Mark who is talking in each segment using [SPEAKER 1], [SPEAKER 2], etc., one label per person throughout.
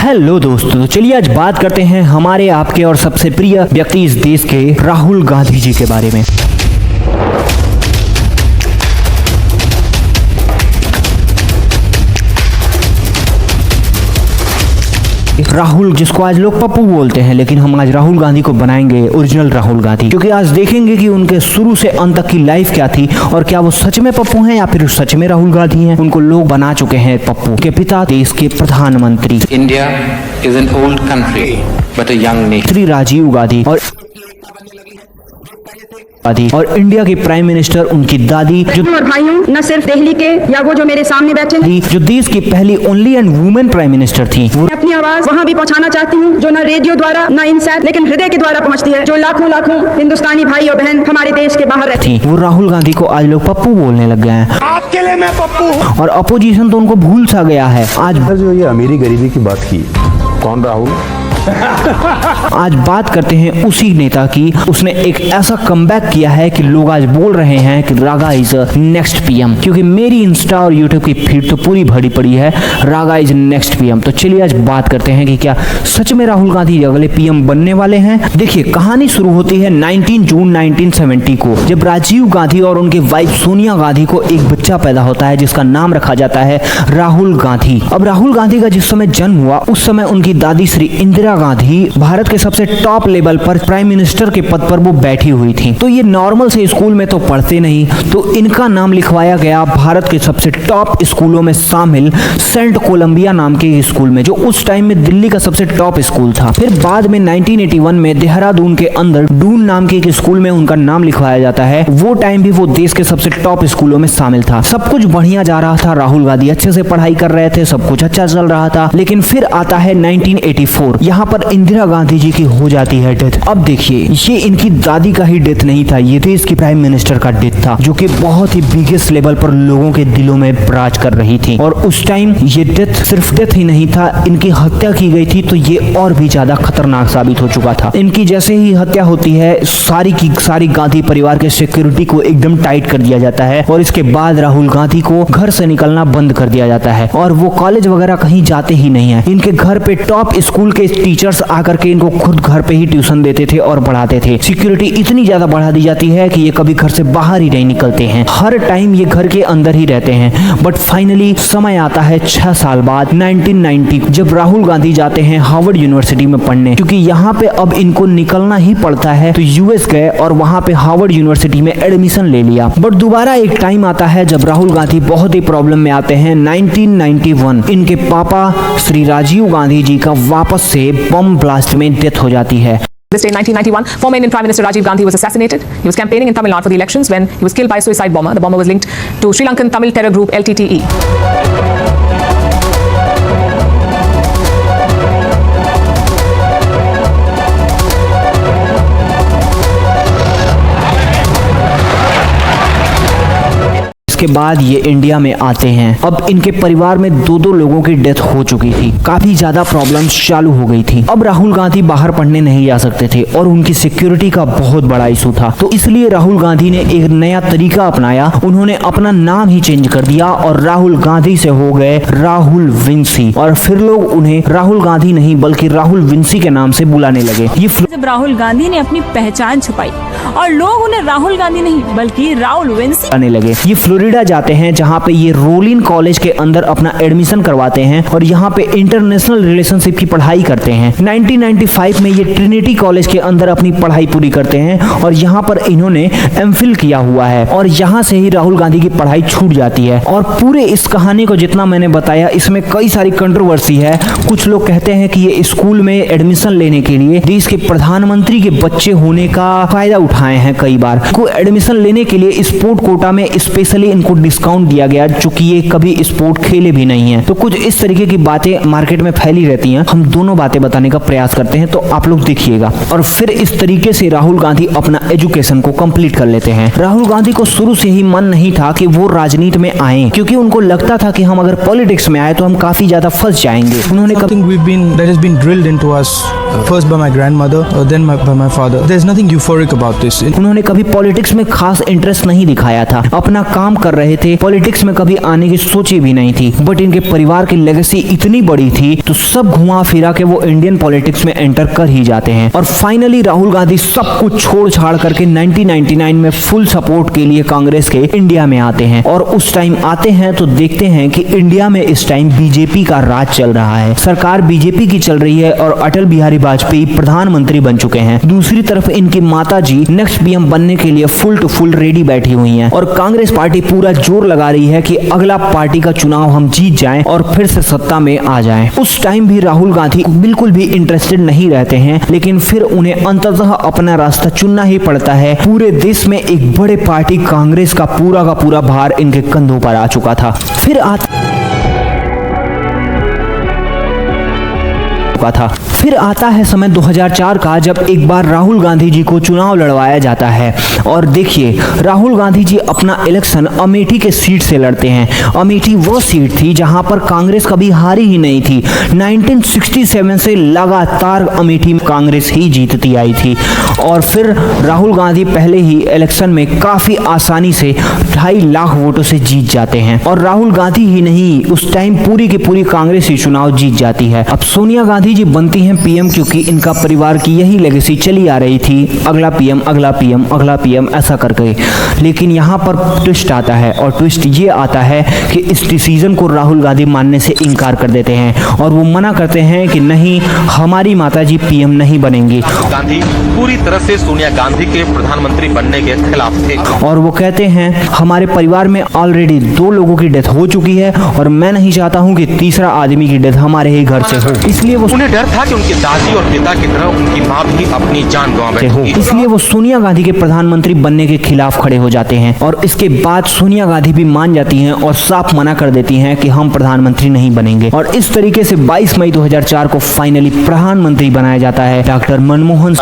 [SPEAKER 1] Hello दोस्तों, तो चलिए आज बात करते हैं हमारे आपके और सबसे प्रिय व्यक्ति इस देश के राहुल गांधी जी के बारे में। राहुल, जिसको आज लोग पप्पू बोलते हैं, लेकिन हम आज राहुल गांधी को बनाएंगे ओरिजिनल राहुल गांधी, क्योंकि आज देखेंगे कि उनके शुरू से अंत तक की लाइफ क्या थी और क्या वो सच में पप्पू हैं या फिर सच में राहुल गांधी हैं। उनको लोग बना चुके हैं पप्पू के पिता, देश के प्रधानमंत्री।
[SPEAKER 2] India is an old country but a young nation.
[SPEAKER 1] Shri Rajiv Gandhi और इंडिया के प्राइम मिनिस्टर उनकी दादी, जो
[SPEAKER 3] और भाइयों, न सिर्फ दिल्ली के या वो जो मेरे सामने बैठे हैं,
[SPEAKER 1] जो देश की पहली only and women prime minister थी।
[SPEAKER 3] मैं अपनी आवाज वहाँ भी पहुँचाना चाहती हूँ जो न रेडियो द्वारा न इनसाइट लेकिन हृदय के द्वारा पहुँचती है, जो लाखों लाखों हिंदुस्तानी भाई और बहन हमारे देश के बाहर रहती
[SPEAKER 1] थी। वो राहुल गांधी को आज लोग पप्पू बोलने लग गए हैं।
[SPEAKER 4] आपके लिए मैं पप्पू हूँ
[SPEAKER 1] और अपोजिशन तो उनको भूल सा गया है। आज
[SPEAKER 5] जो ये अमीरी गरीबी की बात की, कौन राहुल?
[SPEAKER 1] आज बात करते हैं उसी नेता की। उसने एक ऐसा कमबैक किया है कि लोग आज बोल रहे हैं कि रागा इज नेक्स्ट पीएम, क्योंकि मेरी इंस्टा और यूट्यूब की फीड तो पूरी भरी पड़ी है रागा इज नेक्स्ट पीएम। तो चलिए आज बात करते हैं कि क्या सच में राहुल गांधी अगले पीएम बनने वाले हैं। देखिए, कहानी शुरू होती है 19 जून 1970 को, जब राजीव गांधी और उनके वाइफ सोनिया गांधी को एक बच्चा पैदा होता है जिसका नाम रखा जाता है राहुल गांधी। अब राहुल गांधी का जिस समय जन्म हुआ उस समय उनकी दादी श्री इंदिरा गांधी भारत के सबसे टॉप लेवल पर प्राइम मिनिस्टर के पद पर वो बैठी हुई थी। तो ये नॉर्मल से स्कूल में तो पढ़ते नहीं, तो इनका नाम लिखवाया गया भारत के सबसे टॉप स्कूलों में शामिल सेंट कोलंबिया नाम के स्कूल में, जो उस टाइम में दिल्ली का सबसे टॉप स्कूल था। फिर बाद में 1981 में देहरादून के अंदर डून नाम के एक स्कूल में उनका नाम लिखवाया जाता है। वो टाइम भी वो देश के सबसे टॉप स्कूलों में शामिल था। सब कुछ बढ़िया जा रहा था, राहुल गांधी अच्छे से पढ़ाई कर रहे थे, सब कुछ अच्छा चल रहा था। लेकिन फिर आता है 1984, यहाँ पर इंदिरा गांधी जी की हो जाती है डेथ। अब देखिए, ये इनकी दादी का ही डेथ नहीं था, ये देश की प्राइम मिनिस्टर का डेथ था, जो कि बहुत ही बिगेस्ट लेवल पर लोगों के दिलों में राज कर रही थी। और उस टाइम ये डेथ सिर्फ डेथ ही नहीं था, इनकी हत्या की गई थी, तो ये और भी ज्यादा खतरनाक साबित हो चुका था। इनकी जैसे ही हत्या होती है, सारी की सारी गांधी परिवार के सिक्योरिटी को एकदम टाइट कर दिया जाता है और इसके बाद राहुल गांधी को घर से निकलना बंद कर दिया जाता है और वो कॉलेज वगैरह कहीं जाते ही नहीं है। इनके घर पे टॉप स्कूल के टीचर्स आकर के इनको खुद घर पे ही ट्यूशन देते थे और पढ़ाते थे। सिक्योरिटी इतनी ज्यादा बढ़ा दी जाती है कि ये कभी घर से बाहर ही नहीं निकलते हैं, हर टाइम ये घर के अंदर ही रहते हैं। बट फाइनली समय आता है 6 साल बाद 1990, जब राहुल गांधी जाते हैं हार्वर्ड यूनिवर्सिटी में पढ़ने, क्योंकि यहाँ पे अब इनको निकलना ही पड़ता है। तो यूएस गए और वहाँ पे हार्वर्ड यूनिवर्सिटी में एडमिशन ले लिया। बट दोबारा एक टाइम आता है जब राहुल गांधी बहुत ही प्रॉब्लम में आते हैं। 1991 इनके पापा श्री राजीव गांधी जी का वापस से बम ब्लास्ट में डेथ हो जाती है।
[SPEAKER 6] This day, 1991, former Indian Prime Minister Rajiv Gandhi was assassinated. He was campaigning in Tamil Nadu for the elections when he was killed by a suicide bomber. The bomber was linked to Sri Lankan Tamil terror group LTTE.
[SPEAKER 1] के बाद ये India में आते हैं। अब इनके परिवार में 2 लोगों की डेथ हो चुकी थी, काफी ज्यादा प्रॉब्लम्स चालू हो गई थी। अब राहुल गांधी बाहर पढ़ने नहीं जा सकते थे और उनकी सिक्योरिटी का बहुत बड़ा इशू था। तो इसलिए राहुल गांधी ने एक नया तरीका अपनाया, उन्होंने अपना नाम ही चेंज कर दिया और राहुल गांधी से हो गए राहुल विंसी। और फिर लोग उन्हें राहुल गांधी नहीं बल्कि राहुल विंसी के नाम से बुलाने लगे।
[SPEAKER 7] जब राहुल गांधी ने अपनी पहचान छुपाई और लोग उन्हें राहुल गांधी नहीं बल्कि राहुल विंसी
[SPEAKER 1] बुलाने लगे। ये फ्लोरिडा जाते हैं जहां पे ये रोलिन कॉलेज के अंदर अपना एडमिशन करवाते हैं और यहां पे इंटरनेशनल रिलेशनशिप की पढ़ाई करते हैं। 1995 में ये ट्रिनिटी कॉलेज के अंदर अपनी पढ़ाई पूरी करते हैं और यहां पर इन्होंने एमफिल किया हुआ है और यहां से ही राहुल गांधी की पढ़ाई छूट जाती है। और पूरे इस कहानी को जितना मैंने बताया, इसमें कई सारी कंट्रोवर्सी है। कुछ लोग कहते हैं कि ये स्कूल में एडमिशन लेने के लिए देश के प्रधानमंत्री के बच्चे होने का फायदा उठाए हैं कई बार। को एडमिशन लेने के लिए स्पोर्ट कोटा में स्पेशली इनको डिस्काउंट दिया गया, चूंकि ये कभी स्पोर्ट खेले भी नहीं है। तो कुछ इस तरीके की बातें मार्केट में फैली रहती हैं। हम दोनों बातें बताने का प्रयास करते हैं, तो आप लोग देखिएगा। और फिर इस तरीके से राहुल गांधी अपना एजुकेशन को कंप्लीट कर लेते हैं। राहुल गांधी को शुरू से ही मन नहीं था कि वो राजनीति में आए, क्योंकि उनको लगता था कि हम अगर पॉलिटिक्स में आए तो हम काफी ज्यादा फंस जाएंगे। उन्होंने
[SPEAKER 4] first by my grandmother, then by my father. There's nothing euphoric about this.
[SPEAKER 1] उन्होंने कभी पॉलिटिक्स में खास इंटरेस्ट नहीं दिखाया था, अपना काम कर रहे थे, पॉलिटिक्स में कभी आने की सोची भी नहीं थी। बट इनके परिवार की लेगेसी इतनी बड़ी थी तो सब घुमा फिरा के वो इंडियन पॉलिटिक्स में एंटर कर ही जाते हैं। और फाइनली राहुल गांधी सब कुछ छोड़ छाड़ करके 1999 में फुल सपोर्ट के लिए कांग्रेस के इंडिया में आते हैं। और उस टाइम आते हैं तो देखते हैं कि इंडिया में इस टाइम बीजेपी का राज चल रहा है, सरकार बीजेपी की चल रही है और अटल बिहारी वाजपेयी प्रधानमंत्री बन चुके हैं। दूसरी तरफ इनकी माता जी नेक्स्ट पीएम बनने के लिए फुल टू फुल रेडी बैठी हुई हैं और कांग्रेस पार्टी पूरा जोर लगा रही है कि अगला पार्टी का चुनाव हम जीत जाएं और फिर से सत्ता में आ जाएं। उस टाइम भी राहुल गांधी बिल्कुल भी इंटरेस्टेड नहीं रहते हैं, लेकिन फिर उन्हें अंततः अपना रास्ता चुनना ही पड़ता है। पूरे देश में एक बड़े पार्टी कांग्रेस का पूरा भार इनके कंधों पर आ चुका था। फिर आता है समय 2004 का, जब एक बार राहुल गांधी जी को चुनाव लड़वाया जाता है। और देखिए राहुल गांधी जी अपना इलेक्शन अमेठी के सीट से लड़ते हैं। अमेठी वो सीट थी जहां पर कांग्रेस कभी हारी ही नहीं थी। 1967 से लगातार अमेठी में कांग्रेस ही जीतती आई थी। और फिर राहुल गांधी पहले ही इलेक्शन में काफी आसानी से 2.5 लाख वोटों से जीत जाते हैं। और राहुल गांधी ही नहीं, उस टाइम पूरी की पूरी कांग्रेस ही चुनाव जीत जाती है। अब सोनिया गांधी जी बनती हैं पीएम, क्योंकि इनका परिवार की यही लेगेसी चली आ रही थी, अगला पीएम अगला पीएम अगला पीएम ऐसा करके। लेकिन यहाँ पर ट्विस्ट आता है, और ट्विस्ट ये आता है कि इस डिसीजन को राहुल गांधी मानने से इनकार कर देते हैं और वो मना करते हैं कि नहीं, हमारी माताजी पीएम नहीं बनेंगी।
[SPEAKER 8] गांधी पूरी तरह से सोनिया गांधी के प्रधानमंत्री बनने के खिलाफ थे
[SPEAKER 1] और वो कहते हैं हमारे परिवार में ऑलरेडी 2 लोगों की डेथ हो चुकी है और मैं नहीं चाहता हूँ कि तीसरा आदमी की डेथ हमारे ही घर से हो। इसलिए वो
[SPEAKER 8] उन्हें डर था कि उनकी दादी और पिता की तरह उनकी माँ भी अपनी जान गंवा बैठेगी।
[SPEAKER 1] इसलिए वो सोनिया गांधी के प्रधानमंत्री बनने के खिलाफ खड़े हो जाते हैं। और इसके बाद सोनिया गांधी भी मान जाती हैं और साफ मना कर देती हैं कि हम प्रधानमंत्री नहीं बनेंगे। और इस तरीके से 22 मई 2004 को फाइनली प्रधानमंत्री बनाया जाता है डॉक्टर मनमोहन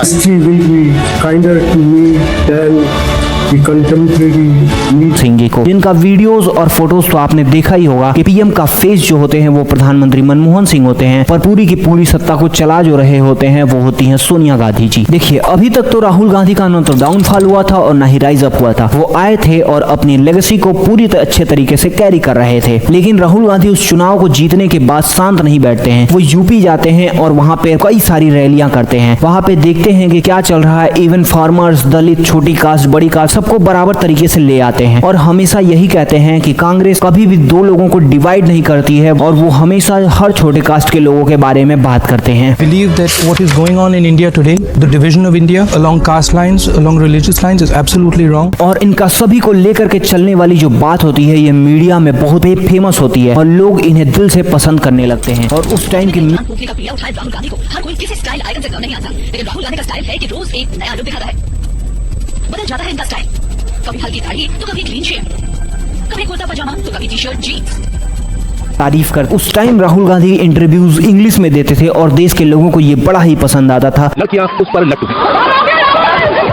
[SPEAKER 1] सिंह को, जिनका वीडियोस और फोटोज तो आपने देखा ही होगा कि पीएम का फेस जो होते हैं वो प्रधानमंत्री मनमोहन सिंह होते हैं, पर पूरी की पूरी सत्ता को चला जो रहे होते हैं वो होती हैं सोनिया गांधी जी। देखिए अभी तक तो राहुल गांधी का न तो डाउनफॉल हुआ था और न ही राइज अप हुआ था। वो आए थे और अपनी लेगेसी को पूरी अच्छे तरीके से कैरी कर रहे थे। लेकिन राहुल गांधी उस चुनाव को जीतने के बाद शांत नहीं बैठते हैं। वो यूपी जाते हैं और वहाँ पे कई सारी रैलियां करते हैं। वहाँ पे देखते हैं कि क्या चल रहा है। इवन फार्मर्स, दलित, छोटी कास्ट, बड़ी कास्ट सबको बराबर तरीके से ले आते हैं और हमेशा यही कहते हैं कि कांग्रेस कभी भी 2 लोगों को डिवाइड नहीं करती है और वो हमेशा हर छोटे कास्ट के लोगों के बारे में बात करते हैं।
[SPEAKER 4] Believe that what is going on in India today, the division of India along caste lines, along religious lines is absolutely wrong.
[SPEAKER 1] और इनका सभी को लेकर के चलने वाली जो बात होती है ये मीडिया में बहुत ही फेमस होती है और लोग इन्हें दिल से पसंद करने लगते हैं। और उस टाइम की
[SPEAKER 9] राहुल गांधी को हर कोई किसी स्टाइल आइकन से कम नहीं आता, लेकिन राहुल गांधी का स्टाइल है कि रोज एक नया लुक दिखाता है, बदल जाता है इनका स्टाइल। कभी हल्की दाढ़ी तो कभी क्लीन शेव, कभी कुर्ता पजामा तो कभी टी-शर्ट जीन्स।
[SPEAKER 1] तारीफ कर उस time Rahul Gandhi interviews English में देते थे और देश के लोगों को ये बड़ा ही पसंद आता था।
[SPEAKER 10] लड़कियां उस पर लग चुकी,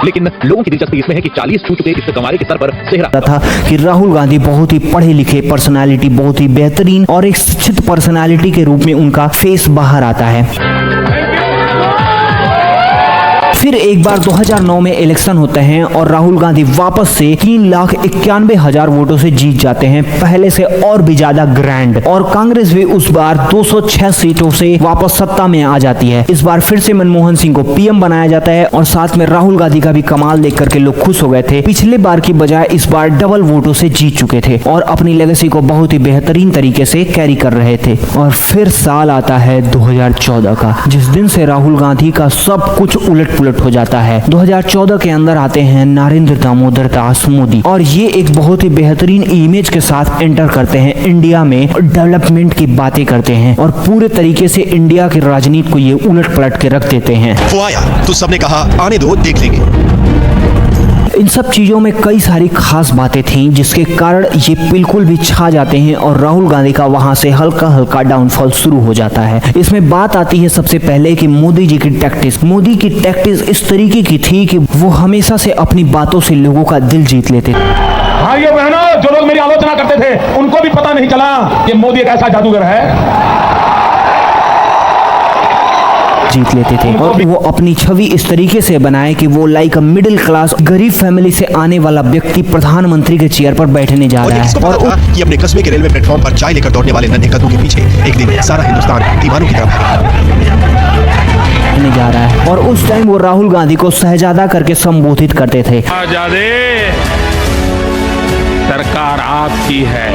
[SPEAKER 10] लेकिन लोगों की दिलचस्पी इसमें है कि 40 छू चुके इस कमारे के सर पर सेहरा
[SPEAKER 1] था कि राहुल गांधी बहुत ही पढ़े लिखे पर्सनालिटी, बहुत ही बेहतरीन और एक शिक्षित पर्सनालिटी के रूप में उनका फेस बाहर आता है। फिर एक बार 2009 में इलेक्शन होते हैं और राहुल गांधी वापस से 3,91,000 वोटों से जीत जाते हैं, पहले से और भी ज्यादा ग्रैंड। और कांग्रेस भी उस बार 206 सीटों से वापस सत्ता में आ जाती है। इस बार फिर से मनमोहन सिंह को पीएम बनाया जाता है और साथ में राहुल गांधी का भी कमाल देख करके लोग खुश हो गए थे। पिछले बार की बजाय इस बार डबल वोटों से जीत चुके थे और अपनी लेगेसी को बहुत ही बेहतरीन तरीके से कैरी कर रहे थे। और फिर साल आता है 2014 का, जिस दिन से राहुल गांधी का सब कुछ उलट पुलट हो जाता है। 2014 के अंदर आते हैं नरेंद्र दामोदर दास मोदी और ये एक बहुत ही बेहतरीन इमेज के साथ एंटर करते हैं इंडिया में, डेवलपमेंट की बातें करते हैं और पूरे तरीके से इंडिया की राजनीति को ये उलट पलट के रख देते हैं।
[SPEAKER 11] वो आया तो सबने कहा आने दो, देख लेंगे।
[SPEAKER 1] इन सब चीजों में कई सारी खास बातें थीं जिसके कारण ये बिल्कुल भी छा जाते हैं और राहुल गांधी का वहां से हल्का हल्का डाउनफॉल शुरू हो जाता है। इसमें बात आती है सबसे पहले कि मोदी जी की टैक्टिस। मोदी की टैक्टिस इस तरीके की थी कि वो हमेशा से अपनी बातों से लोगों का दिल जीत लेते थे।
[SPEAKER 12] भाइयों बहनों, जो लोग मेरी आलोचना करते थे उनको भी पता नहीं चला कि मोदी एक ऐसा जादूगर है
[SPEAKER 1] जीत लेते थे और वो अपनी छवि इस तरीके से बनाए कि वो लाइक मिडिल क्लास गरीब फैमिली से आने वाला व्यक्ति प्रधानमंत्री के चेयर पर बैठने जा रहा है। और
[SPEAKER 11] कि अपने कस्बे के रेलवे प्लेटफॉर्म पर चाय लेकर दौड़ने वाले नन्हे कदमों के पीछे एक दिन सारा हिंदुस्तान दीवानों की तरफ
[SPEAKER 1] जा रहा है। और उस टाइम वो राहुल गांधी को शहजादा करके संबोधित करते थे।
[SPEAKER 12] शहजादे, सरकार आपकी है,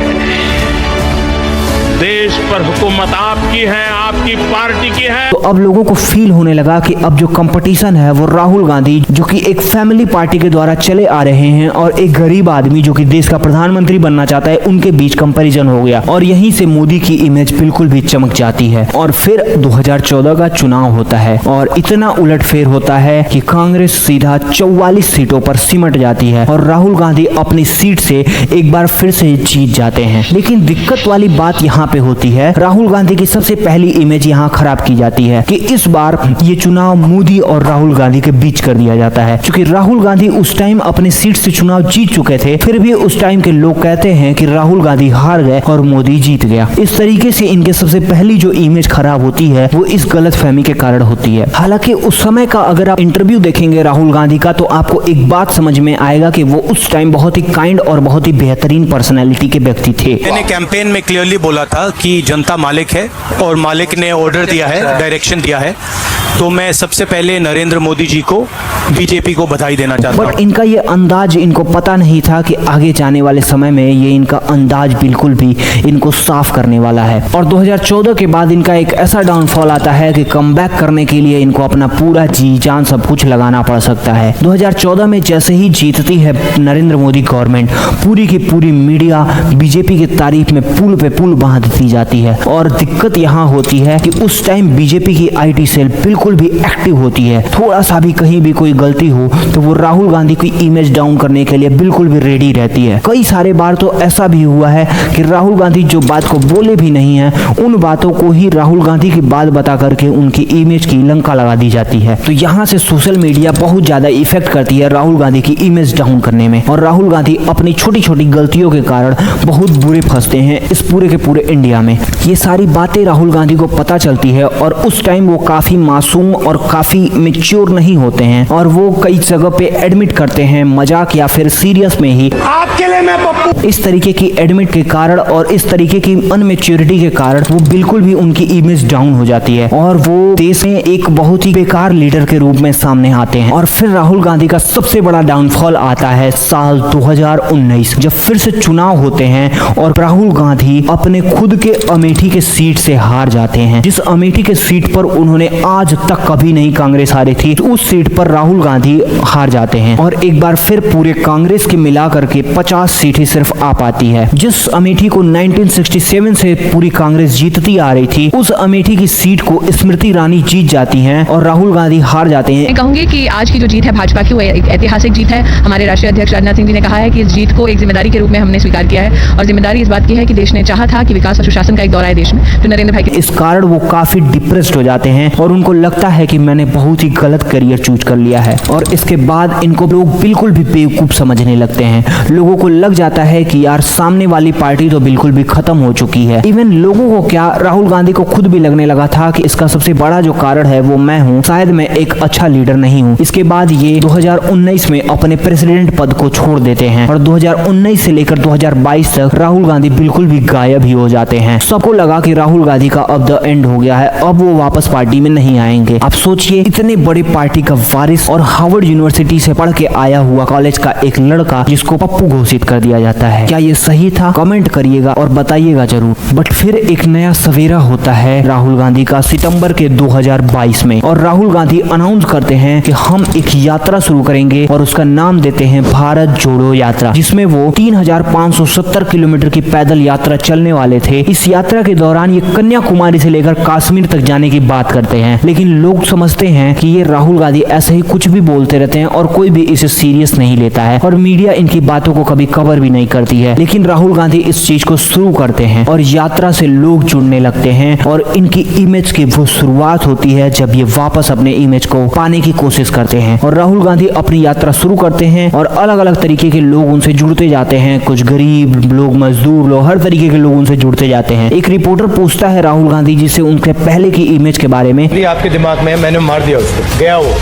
[SPEAKER 12] देश पर हुकूमत आपकी है, आपकी पार्टी की है।
[SPEAKER 1] तो अब लोगों को फील होने लगा कि अब जो कंपटीशन है वो राहुल गांधी जो कि एक फैमिली पार्टी के द्वारा चले आ रहे हैं और एक गरीब आदमी जो कि देश का प्रधानमंत्री बनना चाहता है, उनके बीच कंपैरिजन हो गया और यहीं से मोदी की इमेज बिल्कुल भी चमक जाती है। और फिर 2014 का चुनाव होता है और इतना उलटफेर होता है कि कांग्रेस सीधा 44 सीटों पर सिमट जाती है और राहुल गांधी अपनी सीट से एक बार फिर से जीत जाते हैं। लेकिन दिक्कत वाली बात यहाँ पे होती है, राहुल गांधी की सबसे पहली इमेज यहाँ खराब की जाती है कि इस बार ये चुनाव मोदी और राहुल गांधी के बीच कर दिया जाता है। क्योंकि राहुल गांधी उस टाइम अपने सीट से चुनाव जीत चुके थे, फिर भी उस टाइम के लोग कहते हैं कि राहुल गांधी हार गए और मोदी जीत गया। इस तरीके से इनके सबसे पहली जो इमेज खराब होती है वो इस गलतफहमी के कारण होती है। हालांकि उस समय का अगर आप इंटरव्यू देखेंगे राहुल गांधी का तो आपको एक बात समझ में आएगा कि वो उस टाइम बहुत ही काइंड और बहुत ही बेहतरीन पर्सनैलिटी के व्यक्ति थे।
[SPEAKER 13] मैंने कैंपेन में क्लियरली बोला था कि जनता मालिक है और मालिक ने ऑर्डर दिया है, डायरेक्शन दिया है, तो मैं सबसे पहले नरेंद्र मोदी जी को, बीजेपी को बधाई देना चाहता हूं।
[SPEAKER 1] बट इनका ये अंदाज इनको पता नहीं था कि आगे जाने वाले समय में ये इनका अंदाज बिल्कुल भी इनको साफ करने वाला है। और 2014 के बाद इनका एक ऐसा डाउनफॉल आता है कि कमबैक करने के लिए इनको अपना पूरा जी जान सब कुछ लगाना पड़ सकता है। 2014 में जैसे ही जीतती है नरेंद्र मोदी गवर्नमेंट, पूरी की पूरी मीडिया बीजेपी की तारीफ में पुल पे पुल बांध दी जाती है। और दिक्कत यहाँ होती है कि उस टाइम बीजेपी की आईटी सेल बिल्कुल भी एक्टिव होती है। थोड़ा सा भी कहीं भी कोई गलती हो तो वो राहुल गांधी की इमेज डाउन करने के लिए बिल्कुल भी रेडी रहती है। कई सारे बार तो ऐसा भी हुआ है कि राहुल गांधी जो बात को बोले भी नहीं है, उन बातों को ही राहुल गांधी की बात बता करके उनकी इमेज की लंका लगा दी जाती है। तो यहाँ से सोशल मीडिया बहुत ज्यादा इफेक्ट करती है राहुल गांधी की इमेज डाउन करने में। और राहुल गांधी अपनी छोटी छोटी गलतियों के कारण बहुत बुरे फंसते हैं इस पूरे के पूरे इंडिया में। ये सारी बातें राहुल गांधी को पता चलती है और उस टाइम वो काफी मासूम और काफी मैच्योर नहीं होते हैं और वो कई जगह पे एडमिट करते हैं मजाक या फिर सीरियस में ही आपके लिए मैं पप्पू, इस तरीके की एडमिट के कारण और इस तरीके की अनमेच्योरिटी के कारण वो बिल्कुल भी उनकी इमेज डाउन हो जाती है और वो देश में एक बहुत ही बेकार लीडर के रूप में सामने आते हैं। और फिर राहुल गांधी का सबसे बड़ा डाउनफॉल आता है साल 2019 जब फिर से चुनाव होते हैं और राहुल गांधी अपने खुद के अमेठी के सीट से हार जाते हैं। जिस अमेठी के सीट पर उन्होंने आज तक कभी नहीं कांग्रेस हारी थी, तो उस सीट पर राहुल गांधी हार जाते हैं और एक बार फिर पूरे कांग्रेस के मिला करके 50 सीटें सिर्फ आ पाती है। जिस अमेठी को 1967 से पूरी कांग्रेस जीतती आ रही थी, उस अमेठी की सीट को स्मृति ईरानी जीत जाती हैं और राहुल गांधी हार जाते हैं।
[SPEAKER 6] मैं कहूंगी कि आज की जो जीत है भाजपा की, वो एक ऐतिहासिक जीत है। हमारे राष्ट्रीय अध्यक्ष राजनाथ सिंह जी ने कहा है कि इस जीत को एक जिम्मेदारी के रूप में हमने स्वीकार किया है और जिम्मेदारी इस बात की है कि देश ने चाहा था कि विकास और सुशासन का एक दौर आए देश में, जो नरेंद्र भाई के
[SPEAKER 1] इस कारण वो काफी डिप्रेस्ड हो जाते हैं और उनको लगता है कि मैंने बहुत ही गलत करियर चूज कर लिया है। और इसके बाद इनको लोग बिल्कुल भी बेवकूफ समझने लगते हैं। लोगों को लग जाता है कि यार सामने वाली पार्टी तो बिल्कुल भी खत्म हो चुकी है। इवन लोगों को क्या, राहुल गांधी को खुद भी लगने लगा था कि इसका सबसे बड़ा जो कारण है वो मैं हूँ, शायद मैं एक अच्छा लीडर नहीं हूँ। इसके बाद ये 2019 में अपने प्रेसिडेंट पद को छोड़ देते हैं और 2019 से लेकर 2022 तक राहुल गांधी बिल्कुल भी गायब ही हो जाते हैं। सबको लगा कि राहुल गांधी का अब द एंड हो गया है, अब वो वापस पार्टी में नहीं आएंगे। आप सोचिए, इतने बड़े पार्टी का वारिस और हार्वर्ड यूनिवर्सिटी से पढ़ के आया हुआ कॉलेज का एक लड़का जिसको पप्पू घोषित कर दिया जाता है। क्या ये सही था? कमेंट करिएगा और बताइएगा जरूर। बट फिर एक नया सवेरा होता है राहुल गांधी का सितंबर के 2022 में और राहुल गांधी अनाउंस करते हैं कि हम एक यात्रा शुरू करेंगे और उसका नाम देते हैं भारत जोड़ो यात्रा, जिसमें वो 3570 किलोमीटर की पैदल यात्रा चलने वाले थे। इस यात्रा के दौरान ये कन्याकुमारी से लेकर कश्मीर तक जाने की बात करते हैं, लेकिन लोग समझते हैं कि ये राहुल गांधी ऐसे ही कुछ कुछ भी बोलते रहते हैं और कोई भी इसे सीरियस नहीं लेता है और मीडिया इनकी बातों को कभी कवर भी नहीं करती है। लेकिन राहुल गांधी इस चीज को शुरू करते हैं और यात्रा से लोग जुड़ने लगते हैं और इनकी इमेज की वो शुरुआत होती है जब ये वापस अपने इमेज को पाने की कोशिश करते हैं और राहुल गांधी अपनी यात्रा शुरू करते हैं और अलग अलग तरीके के लोग उनसे जुड़ते जाते हैं। कुछ गरीब लोग, मजदूर लोग, हर तरीके के लोग उनसे जुड़ते जाते हैं। एक रिपोर्टर पूछता है राहुल गांधी जी से उनके पहले की इमेज के बारे में।
[SPEAKER 14] आपके दिमाग में मैंने मार दिया उसको, गया वो।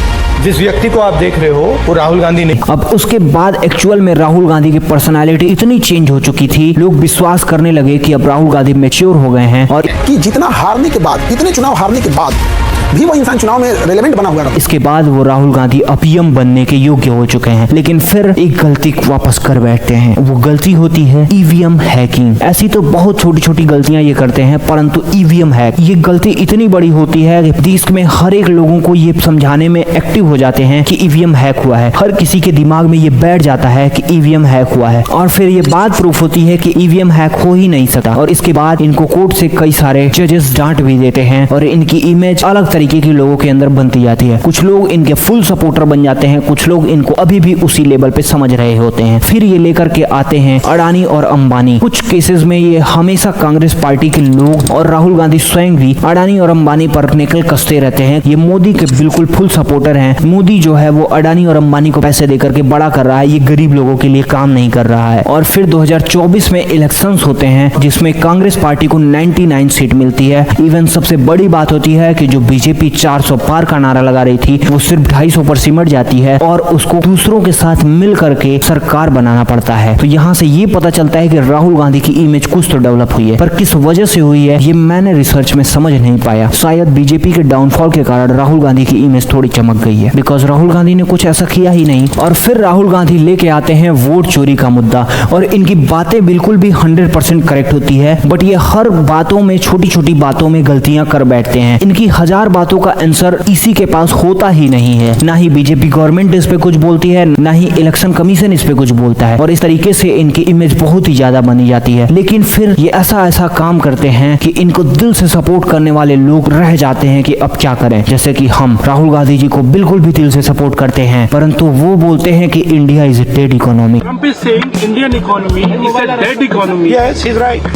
[SPEAKER 14] जिस व्यक्ति को आप देख रहे हो वो राहुल गांधी नहीं।
[SPEAKER 1] अब उसके बाद एक्चुअल में राहुल गांधी की पर्सनालिटी इतनी चेंज हो चुकी थी, लोग विश्वास करने लगे कि अब राहुल गांधी मैच्योर हो गए हैं और
[SPEAKER 15] कि जितना हारने के बाद, इतने चुनाव हारने के बाद भी वो इंसान चुनाव में रेलेवेंट बना हुआ है।
[SPEAKER 1] इसके बाद वो राहुल गांधी अब पीएम बनने के योग्य हो चुके हैं। लेकिन फिर एक गलती वापस कर बैठते हैं। वो गलती होती है ईवीएम हैकिंग। ऐसी तो बहुत छोटी छोटी गलतियां ये करते हैं, परंतु ईवीएम हैक ये गलती इतनी बड़ी होती है कि देश में हर एक लोगों को ये समझाने में एक्टिव हो जाते हैं कि ईवीएम हैक हुआ है। हर किसी के दिमाग में ये बैठ जाता है कि ईवीएम हैक हुआ है और फिर ये बात प्रूफ होती है कि ईवीएम हैक हो ही नहीं सकता। और इसके बाद इनको कोर्ट से कई सारे जजेस डांट भी देते हैं और इनकी इमेज अलग तरीके के लोगों के अंदर बनती जाती है। कुछ लोग इनके फुल सपोर्टर बन जाते हैं, कुछ लोग इनको अभी भी उसी लेवल पे समझ रहे होते हैं। फिर ये लेकर के आते हैं अडानी और अंबानी। कुछ केसेस में ये हमेशा कांग्रेस पार्टी के लोग और राहुल गांधी स्वयं भी अडानी और अंबानी पर निकल कसते रहते हैं। ये मोदी के बिल्कुल फुल सपोर्टर हैं। मोदी जो है वो अडानी और अंबानी को पैसे देकर के बड़ा कर रहा है, ये गरीब लोगों के लिए काम नहीं कर रहा है। और फिर 2024 में इलेक्शंस होते हैं जिसमें कांग्रेस पार्टी को 99 सीट मिलती है। इवन सबसे बड़ी बात होती है कि जो बीजेपी 400 पार का नारा लगा रही थी वो सिर्फ 250 पर सिमट जाती है और उसको दूसरों के साथ मिल करके सरकार बनाना पड़ता है। तो यहाँ से ये पता चलता है कि राहुल गांधी की इमेज कुछ तो डेवलप हुई है, पर किस वजह से हुई है ये मैंने रिसर्च में समझ नहीं पाया। शायद बीजेपी के डाउनफॉल के कारण राहुल गांधी की इमेज थोड़ी चमक गई है, बिकॉज राहुल गांधी ने कुछ ऐसा किया ही नहीं। और फिर राहुल गांधी लेके आते हैं वोट चोरी का मुद्दा और इनकी बातें बिल्कुल भी 100% करेक्ट होती है, बट ये हर बातों में, छोटी छोटी बातों में गलतियां कर बैठते हैं। इनकी 1000 बातों का आंसर इसी के पास होता ही नहीं है। ना ही बीजेपी गवर्नमेंट इस पे कुछ बोलती है, ना ही इलेक्शन कमीशन इस पे कुछ बोलता है और इस तरीके से इनकी इमेज बहुत ही ज्यादा बनी जाती है। लेकिन फिर ये ऐसा काम करते हैं कि इनको दिल से सपोर्ट करने वाले लोग रह जाते हैं कि अब क्या करें। जैसे कि हम राहुल गांधी जी को बिल्कुल भी दिल से सपोर्ट करते हैं, परंतु वो बोलते हैं कि India is a dead economy.
[SPEAKER 12] Trump is saying Indian economy is a dead economy.
[SPEAKER 14] Yes, he's right.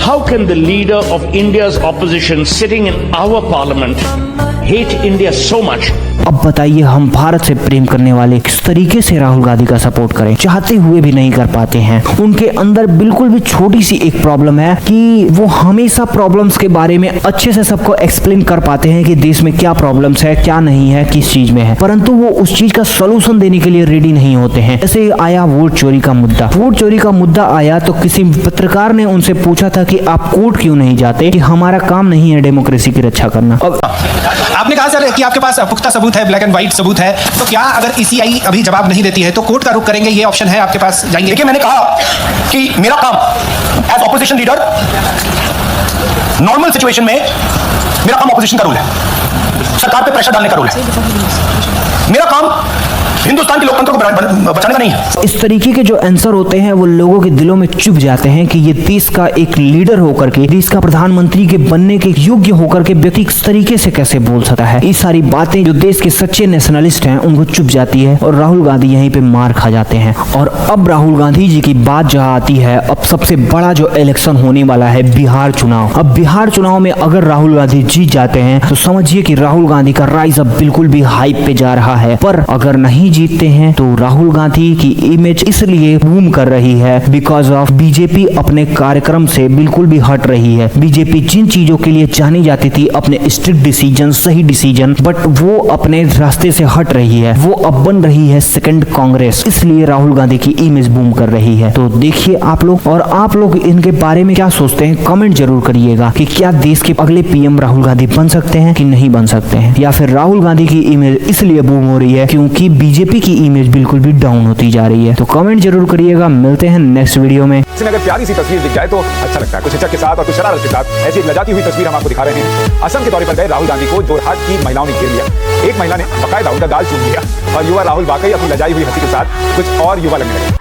[SPEAKER 16] How can the leader of India's opposition sitting in our parliament hate India so much?
[SPEAKER 1] अब बताइए, हम भारत से प्रेम करने वाले किस तरीके से राहुल गांधी का सपोर्ट करें, चाहते हुए भी नहीं कर पाते हैं। उनके अंदर बिल्कुल भी छोटी सी एक प्रॉब्लम है कि वो हमेशा प्रॉब्लम्स के बारे में अच्छे से सबको एक्सप्लेन कर पाते हैं कि देश में क्या प्रॉब्लम्स है, क्या नहीं है, किस चीज में है, परंतु वो उस चीज का सोल्यूशन देने के लिए रेडी नहीं होते हैं। जैसे आया वोट चोरी का मुद्दा। वोट चोरी का मुद्दा आया तो किसी पत्रकार ने उनसे पूछा था कि आप कोर्ट क्यों नहीं जाते, कि हमारा काम नहीं है डेमोक्रेसी की रक्षा करना।
[SPEAKER 17] आपने कहा सर कि आपके पास पुख्ता सबूत है, ब्लैक एंड व्हाइट सबूत है, तो क्या अगर ईसीआई अभी जवाब नहीं देती है तो कोर्ट का रुख करेंगे, ये ऑप्शन है आपके पास, जाएंगे? देखिए, मैंने कहा कि मेरा काम as opposition leader normal situation में मेरा काम ऑपोजिशन का रोल है, सरकार पे प्रेशर डालने का रोल है। मेरा काम हिंदुस्तान के लोकतंत्र को बचाने का नहीं है।
[SPEAKER 1] इस तरीके के जो आंसर होते हैं वो लोगों के दिलों में चुभ जाते हैं कि ये देश का एक लीडर होकर के, देश का प्रधानमंत्री के बनने के योग्य होकर के व्यक्ति इस तरीके से कैसे बोल सकता है। ये सारी बातें जो देश के सच्चे नेशनलिस्ट हैं उनको चुभ जाती है और राहुल गांधी यहीं पे मार खा जाते हैं। और अब राहुल गांधी जी की बात जहां आती है, अब सबसे बड़ा जो इलेक्शन होने वाला है बिहार चुनाव। अब बिहार चुनाव में अगर राहुल गांधी जीत जाते हैं तो समझिए कि राहुल गांधी का राइज अब बिल्कुल भी हाइप पे जा रहा है। पर अगर नहीं जीतते हैं तो राहुल गांधी की इमेज इसलिए बूम कर रही है बिकॉज ऑफ बीजेपी अपने कार्यक्रम से बिल्कुल भी हट रही है। बीजेपी जिन चीजों के लिए जानी जाती थी, अपने स्ट्रिक्ट डिसीजन, सही डिसीजन, बट वो अपने रास्ते से हट रही है। वो अब बन रही है सेकंड कांग्रेस, इसलिए राहुल गांधी की इमेज बूम कर रही है। तो देखिए आप लोग, और आप लोग इनके बारे में क्या सोचते हैं, कमेंट जरूर करिएगा कि क्या देश के अगले पीएम राहुल गांधी बन सकते हैं कि नहीं बन सकते हैं, या फिर राहुल गांधी की इमेज इसलिए बूम हो रही है क्योंकि बीजेपी की इमेज बिल्कुल भी डाउन होती जा रही है। तो कमेंट जरूर करिएगा। मिलते हैं नेक्स्ट वीडियो में।
[SPEAKER 18] अगर प्यारी सी तस्वीर दिख जाए तो अच्छा लगता है। कुछ हिचक के साथ और कुछ शरारत के साथ ऐसी एक लजाती हुई तस्वीर हम आपको दिखा रहे हैं। असम के दौरे पर गए राहुल गांधी को जोरहाट की महिलाओं ने घेर लिया। एक महिला ने बकायदा उनका गाल चूम लिया और युवा राहुल वाकई अपनी लजाई हुई हंसी के साथ कुछ और युवा लगने लगे।